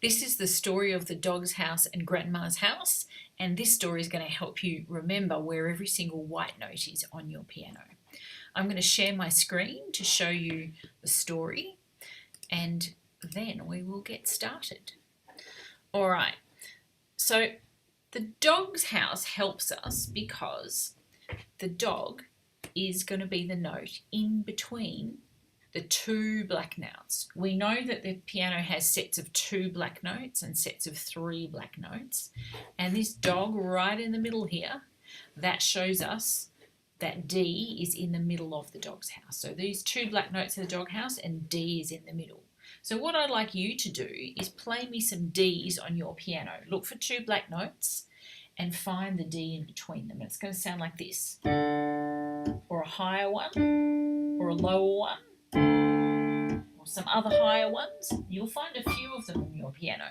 This is the story of the dog's house and grandma's house, and this story is going to help you remember where every single white note is on your piano. I'm going to share my screen to show you the story, and then we will get started. All right, so the dog's house helps us because the dog is going to be the note in between the two black notes. We know that the piano has sets of 2 black notes and sets of 3 black notes, and this dog right in the middle here, that shows us that D is in the middle of the dog's house. So these 2 black notes are the dog house and D is in the middle. So what I'd like you to do is play me some Ds on your piano. Look for 2 black notes and find the D in between them. It's going to sound like this, or a higher one, or a lower one, or some other higher ones. You'll find a few of them on your piano.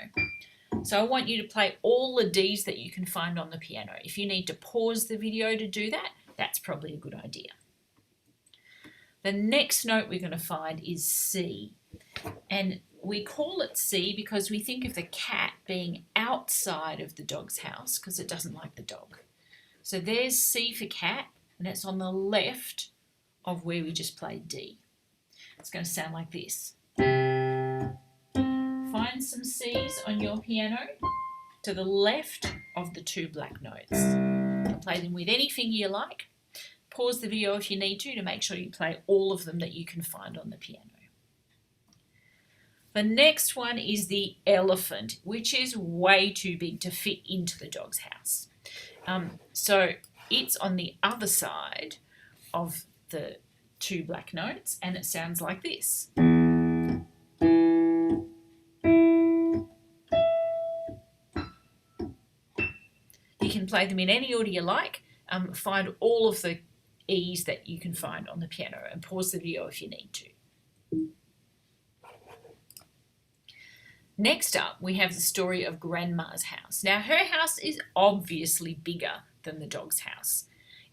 So I want you to play all the Ds that you can find on the piano. If you need to pause the video to do that, that's probably a good idea. The next note we're going to find is C. And we call it C because we think of the cat being outside of the dog's house because it doesn't like the dog. So there's C for cat, and it's on the left of where we just played D. It's going to sound like this. Find some C's on your piano to the left of the 2 black notes. You can play them with any finger you like. Pause the video if you need to make sure you play all of them that you can find on the piano. The next one is the elephant, which is way too big to fit into the dog's house. So it's on the other side of the 2 black notes, and it sounds like this. You can play them in any order you like. Find all of the E's that you can find on the piano and pause the video if you need to. Next up, we have the story of Grandma's house. Now, her house is obviously bigger than the dog's house.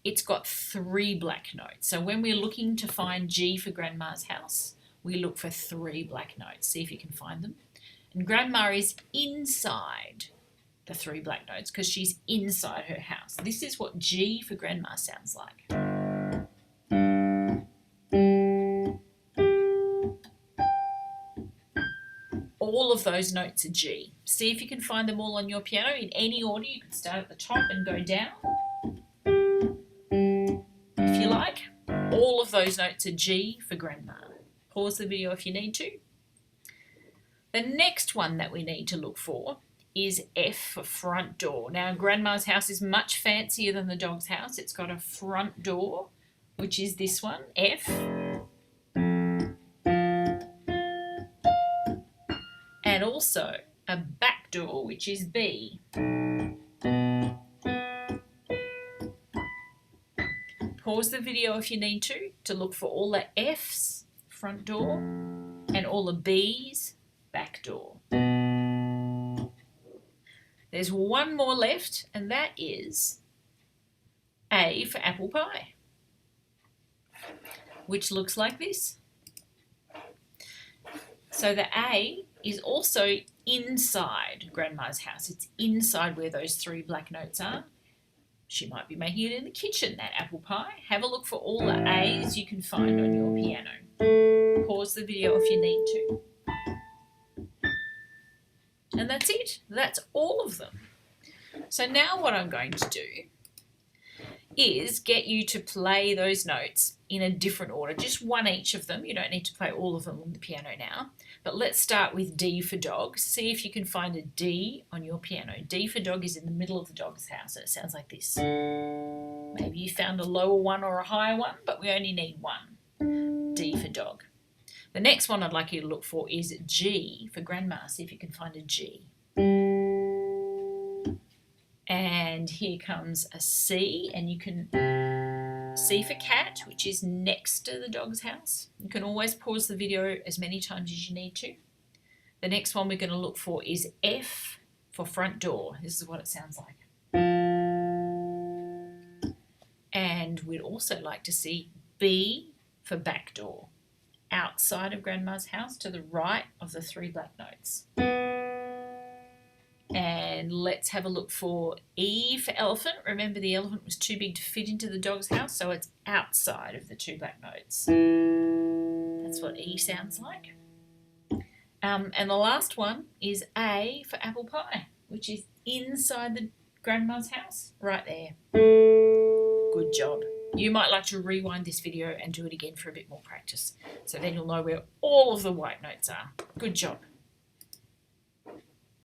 It's got 3 black notes. So when we're looking to find G for Grandma's house, we look for 3 black notes. See if you can find them. And Grandma is inside the 3 black notes because she's inside her house. This is what G for Grandma sounds like. All of those notes are G. See if you can find them all on your piano in any order. You can start at the top and go down if you like. All of those notes are G for Grandma. Pause the video if you need to. The next one that we need to look for is F for front door. Now, Grandma's house is much fancier than the dog's house. It's got a front door, which is this one, F. And also a back door, which is B. Pause the video if you need to look for all the F's, front door, and all the B's, back door. There's one more left, and that is A for apple pie, which looks like this. So the A is also inside Grandma's house. It's inside where those 3 black notes are. She might be making it in the kitchen, that apple pie. Have a look for all the A's you can find on your piano. Pause the video if you need to. And that's it. That's all of them. So now what I'm going to do is get you to play those notes in a different order, just one each of them. You don't need to play all of them on the piano now. But let's start with D for dog. See if you can find a D on your piano. D for dog is in the middle of the dog's house, and it sounds like this. Maybe you found a lower one or a higher one, but we only need one. D for dog. The next one I'd like you to look for is G for Grandma. See if you can find a G. And here comes a C, and you can C for cat, which is next to the dog's house. You can always pause the video as many times as you need to. The next one we're going to look for is F for front door. This is what it sounds like. And we'd also like to see B for back door, outside of Grandma's house to the right of the 3 black notes. And let's have a look for E for elephant. Remember, the elephant was too big to fit into the dog's house, so it's outside of the two black notes. That's what E sounds like. And the last one is A for apple pie, which is inside the grandma's house, right there. Good job. You might like to rewind this video and do it again for a bit more practice, so then you'll know where all of the white notes are. Good job.